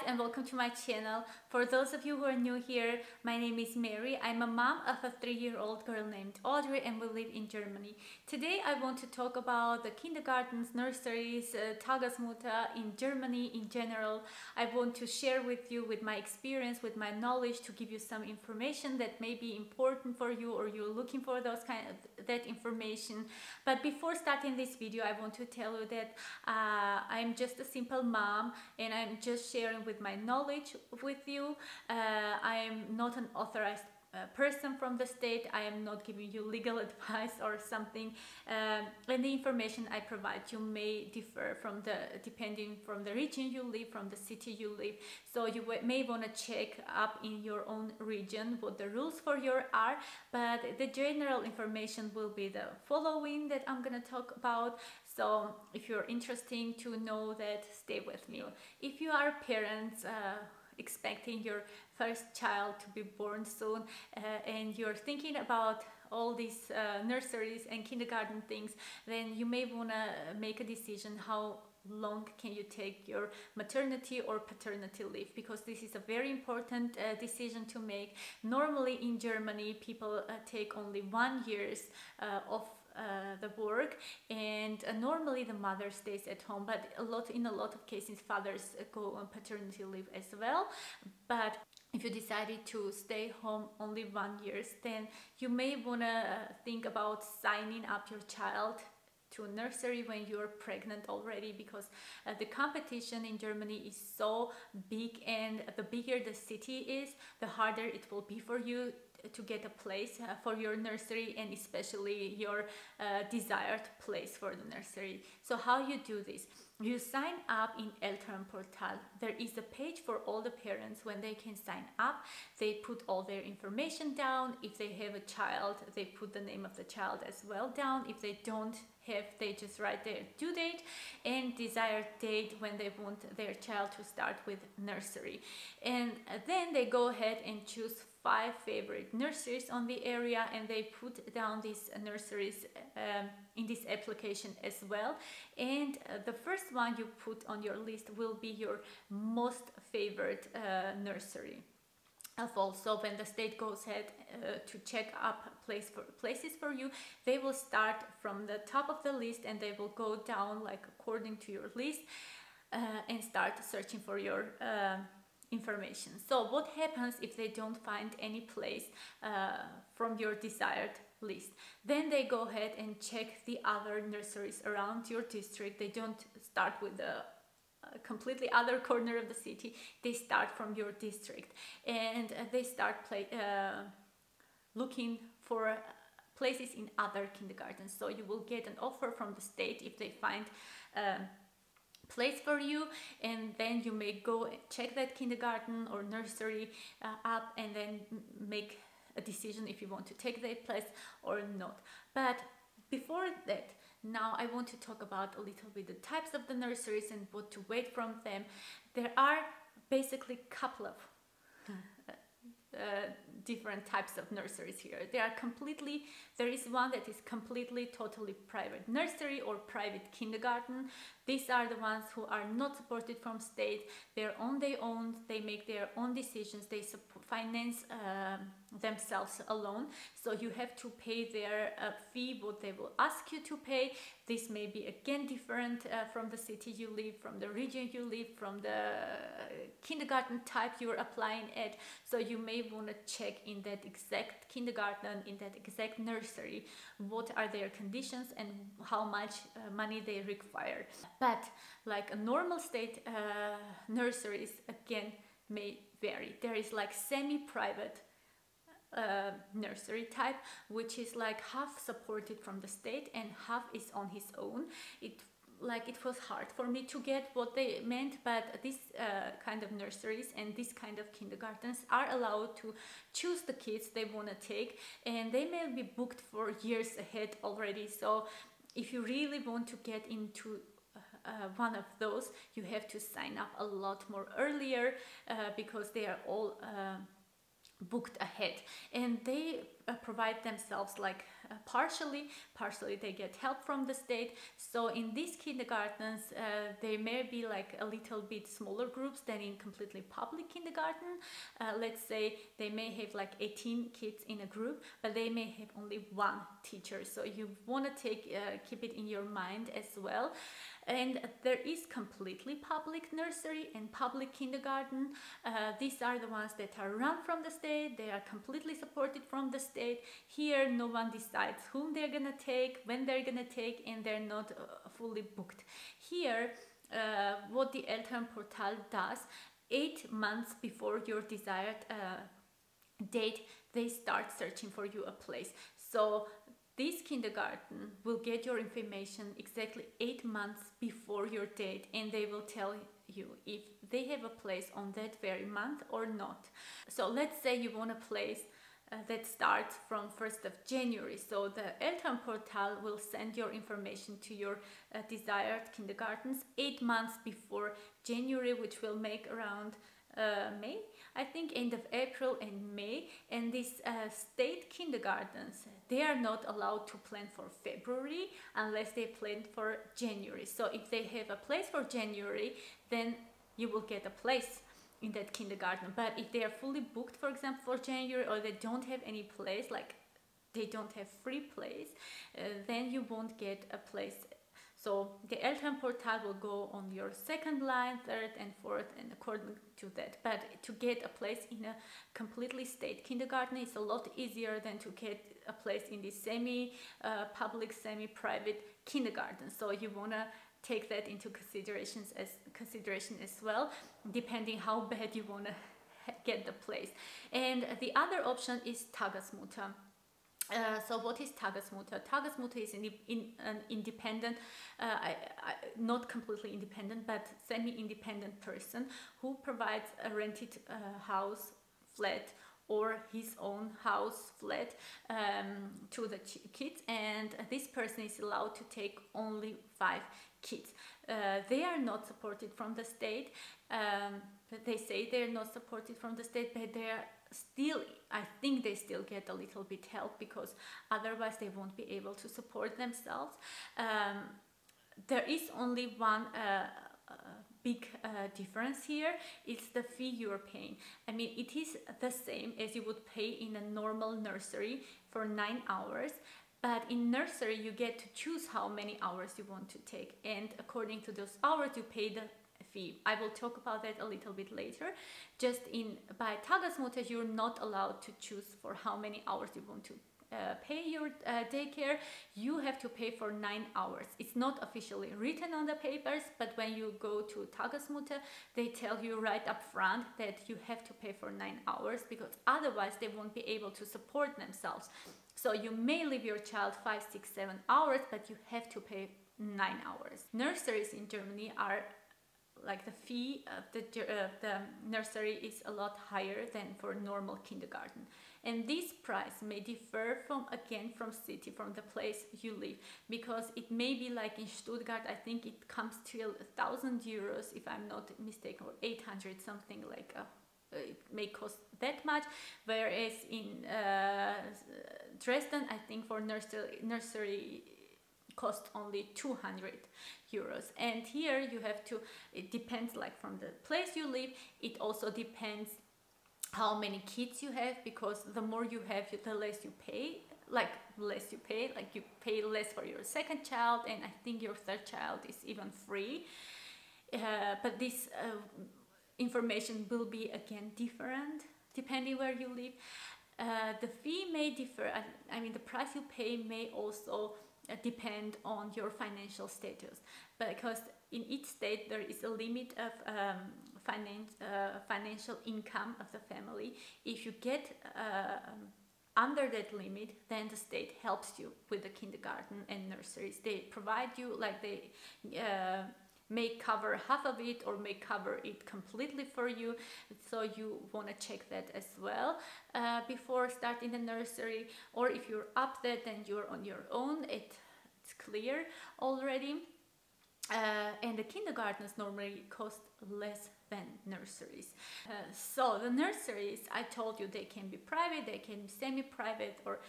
and welcome to my channel. For those of you who are new here, my name is Mary. I'm a mom of a 3-year-old girl named Audrey and we live in Germany. Today I want to talk about the kindergartens, nurseries, Tagesmutter in Germany in general. I want to share with you with my experience, with my knowledge, to give you some information that may be important for you or you're looking for that information. But before starting this video, I want to tell you that I'm just a simple mom and I'm just sharing with my knowledge with you. I am not an authorized person from the state. I am not giving you legal advice or something, and the information I provide you may differ depending from the region you live, from the city you live. So you may want to check up in your own region what the rules for your are, but the general information will be the following that I'm gonna talk about. So if you're interested to know that, stay with me. If you are parents expecting your first child to be born soon, and you're thinking about all these nurseries and kindergarten things, then you may want to make a decision how long can you take your maternity or paternity leave, because this is a very important decision to make. Normally in Germany people take only 1 year of the work, and normally the mother stays at home, but in a lot of cases fathers go on paternity leave as well. But if you decided to stay home only 1 year, then you may want to think about signing up your child to a nursery when you're pregnant already, because the competition in Germany is so big, and the bigger the city is, the harder it will be for you to get a place for your nursery, and especially your desired place for the nursery. So how you do this? You sign up in Elternportal. There is a page for all the parents when they can sign up. They put all their information down. If they have a child, they put the name of the child as well down. If they don't have, they just write their due date and desired date when they want their child to start with nursery. And then they go ahead and choose 5 favorite nurseries on the area, and they put down these nurseries in this application as well. And the first one you put on your list will be your most favorite nursery of all. So when the state goes ahead to check up places for you, they will start from the top of the list and they will go down like according to your list and start searching for your information. So what happens if they don't find any place from your desired list? Then they go ahead and check the other nurseries around your district. They don't start with the completely other corner of the city. They start from your district, and they start looking for places in other kindergartens. So you will get an offer from the state if they find place for you, and then you may go check that kindergarten or nursery up and then make a decision if you want to take that place or not. But before that, now I want to talk about a little bit the types of the nurseries and what to wait from them. There are basically a couple of different types of nurseries here. There is one that is completely totally private nursery or private kindergarten. These are the ones who are not supported from state. They're on their own, they make their own decisions, they finance themselves alone. So you have to pay their fee, what they will ask you to pay. This may be again different from the city you live, from the region you live, from the kindergarten type you're applying at. So you may want to check in that exact kindergarten, in that exact nursery, what are their conditions and how much money they require. But like a normal state nurseries again may vary. There is like semi-private nursery type, which is like half supported from the state and half is on his own. It was hard for me to get what they meant, but these kind of nurseries and this kind of kindergartens are allowed to choose the kids they want to take, and they may be booked for years ahead already. So if you really want to get into one of those, you have to sign up a lot more earlier because they are all booked ahead, and they provide themselves like partially they get help from the state. So in these kindergartens they may be like a little bit smaller groups than in completely public kindergarten. Let's say they may have like 18 kids in a group, but they may have only one teacher, so you want to keep it in your mind as well. And there is completely public nursery and public kindergarten. These are the ones that are run from the state. They are completely supported from the state. Here no one decides whom they're gonna take, when they're gonna take, and they're not fully booked. Here what the Elternportal does, 8 months before your desired date, they start searching for you a place. So this kindergarten will get your information exactly 8 months before your date, and they will tell you if they have a place on that very month or not. So let's say you want a place that starts from 1st of January. So the Elternportal will send your information to your desired kindergartens 8 months before January, which will make around May, I think, end of April and May. And these state kindergartens, they are not allowed to plan for February unless they plan for January. So if they have a place for January, then you will get a place in that kindergarten. But if they are fully booked, for example, for January, or they don't have any place, like they don't have free place, then you won't get a place. So the Elternportal will go on your second line, third and fourth, and according to that. But to get a place in a completely state kindergarten is a lot easier than to get a place in the semi-public, semi-private kindergarten. So you want to take that into consideration as well, depending how bad you want to get the place. And the other option is Tagesmutter. So what is Tagesmutter? Tagesmutter is an independent, not completely independent, but semi-independent person who provides a rented house, flat, or his own house, flat, to the kids, and this person is allowed to take only 5 kids. They are not supported from the state. They say they're not supported from the state, but they are still, I think they still get a little bit help, because otherwise they won't be able to support themselves. There is only one big difference here. It's the fee you're paying. I mean, it is the same as you would pay in a normal nursery for 9 hours, but in nursery you get to choose how many hours you want to take, and according to those hours you pay the fee. I will talk about that a little bit later. Just by Tagesmutter, you're not allowed to choose for how many hours you want to pay your daycare. You have to pay for 9 hours. It's not officially written on the papers, but when you go to Tagesmutter, they tell you right up front that you have to pay for 9 hours, because otherwise they won't be able to support themselves. So you may leave your child 5, 6, 7 hours, but you have to pay 9 hours. Nurseries in Germany are like, the fee of the nursery is a lot higher than for normal kindergarten, and this price may differ from city, from the place you live, because it may be like in Stuttgart, I think it comes to 1,000 euros if I'm not mistaken, or 800, something like it may cost that much, whereas in Dresden, I think for nursery cost only 200 euros. And here you have to, it depends like from the place you live, it also depends how many kids you have, because the more you have, the less you pay, like you pay less for your second child, and I think your third child is even free. But this information will be again different depending where you live. The fee may differ. I mean, the price you pay may also depend on your financial status, because in each state there is a limit of financial income of the family. If you get under that limit, then the state helps you with the kindergarten and nurseries. They provide you, like, they may cover half of it or may cover it completely for you, so you want to check that as well before starting the nursery. Or if you're up there, then you're on your own, it's clear already. And the kindergartens normally cost less than nurseries. So the nurseries, I told you, they can be private, they can be semi-private or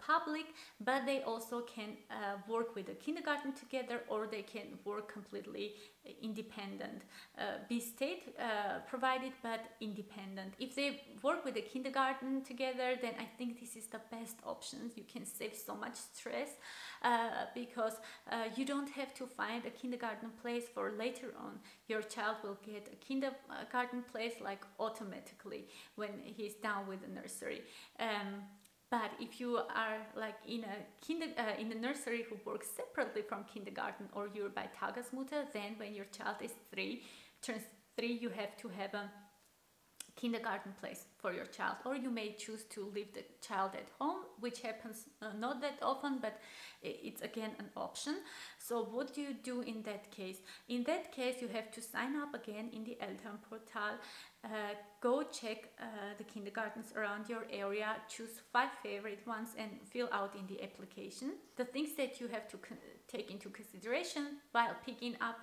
public, but they also can work with the kindergarten together, or they can work completely independent, be state provided but independent. If they work with the kindergarten together, then I think this is the best option. You can save so much stress because you don't have to find a kindergarten place for later on. Your child will get a kindergarten place like automatically when he's done with the nursery. But if you are like in a nursery who works separately from kindergarten, or you're by Tagesmutter, then when your child is turns 3, you have to have a kindergarten place for your child, or you may choose to leave the child at home, which happens not that often, but it's again an option. So what do you do in that case? In that case, you have to sign up again in the Elternportal, go check the kindergartens around your area, choose 5 favorite ones and fill out in the application. The things that you have to take into consideration while picking up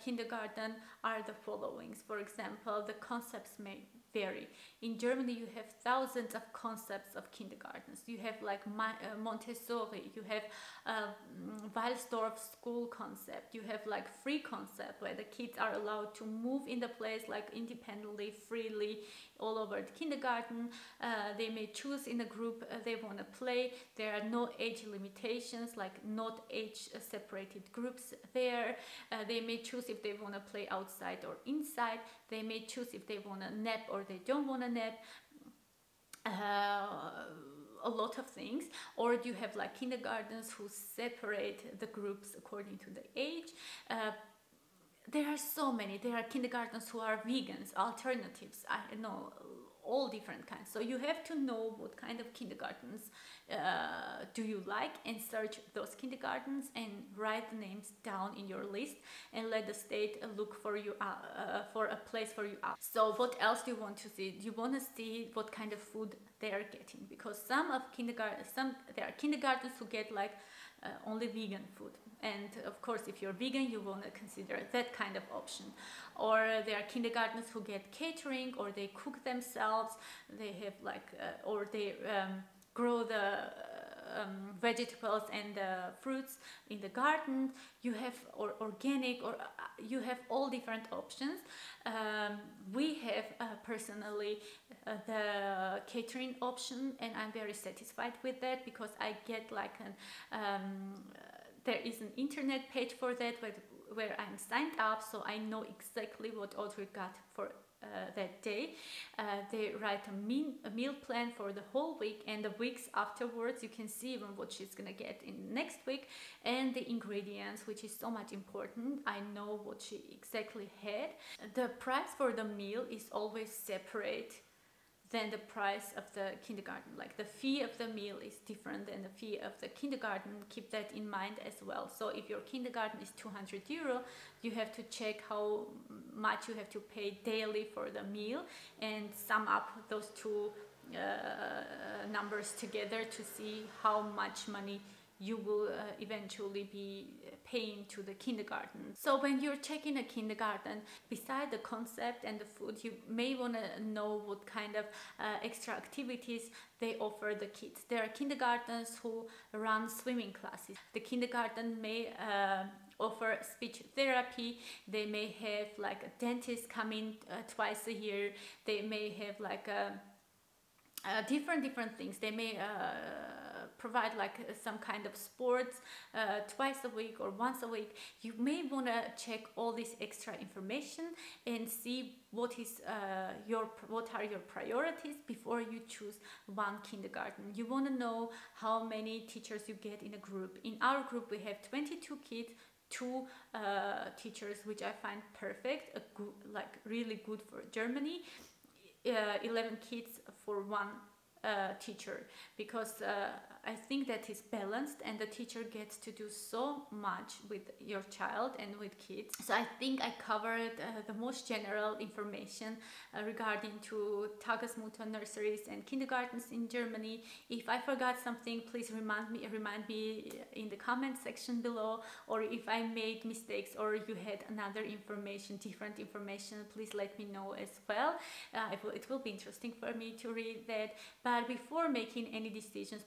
kindergarten are the followings. For example, the concepts may vary. In Germany, you have thousands of concepts of kindergartens. You have like Montessori, you have Waldorf school concept, you have like free concept where the kids are allowed to move in the place like independently, freely all over the kindergarten. They may choose in a group they want to play. There are no age limitations, like not age separated groups there. They may choose if they want to play outside or inside. They may choose if they want to nap or they don't want to nap. A lot of things. Or you have like kindergartens who separate the groups according to the age. There are so many. There are kindergartens who are vegans, alternatives, I know, all different kinds. So you have to know what kind of kindergartens do you like, and search those kindergartens and write the names down in your list and let the state look for you for a place for you out. So what else do you want to see? You want to see what kind of food they are getting, because there are kindergartens who get like only vegan food, and of course if you're vegan you want to consider that kind of option. Or there are kindergartens who get catering, or they cook themselves, they have like or they grow the vegetables and fruits in the garden. You have organic, or you have all different options. We have personally the catering option, and I'm very satisfied with that, because I get like there is an internet page for that where I'm signed up, so I know exactly what Audrey got for that day. They write a meal plan for the whole week, and the weeks afterwards you can see even what she's gonna get in next week, and the ingredients, which is so much important. I know what she exactly had. The price for the meal is always separate than the price of the kindergarten. Like the fee of the meal is different than the fee of the kindergarten. Keep that in mind as well. So if your kindergarten is 200 euro, you have to check how much you have to pay daily for the meal and sum up those two numbers together to see how much money you will eventually be paying to the kindergarten. So when you're checking a kindergarten, beside the concept and the food, you may want to know what kind of extra activities they offer the kids. There are kindergartens who run swimming classes. The kindergarten may offer speech therapy. They may have like a dentist coming twice a year. They may have like different things. They may provide like some kind of sports twice a week or once a week. You may want to check all this extra information and see what are your priorities before you choose one kindergarten. You want to know how many teachers you get in a group. In our group we have 22 kids, 2 teachers, which I find perfect, really good for Germany. 11 kids for one teacher, because I think that is balanced and the teacher gets to do so much with your child and with kids. So I think I covered the most general information regarding to Tagesmutter nurseries and kindergartens in Germany. If I forgot something, please remind me in the comment section below, or if I made mistakes or you had another information, different information, please let me know as well. It will be interesting for me to read that. But before making any decisions,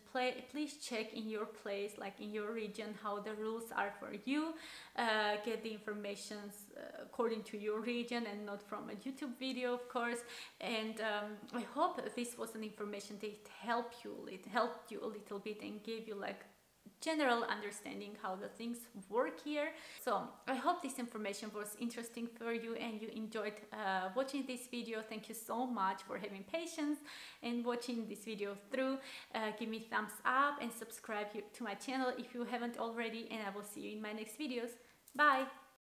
please check in your place, like in your region, how the rules are for you. Get the information according to your region and not from a YouTube video, of course. And I hope this was an information that helped you a little bit and gave you like general understanding how the things work here. So I hope this information was interesting for you and you enjoyed watching this video. Thank you so much for having patience and watching this video through. Give me thumbs up and subscribe to my channel if you haven't already, and I will see you in my next videos. Bye!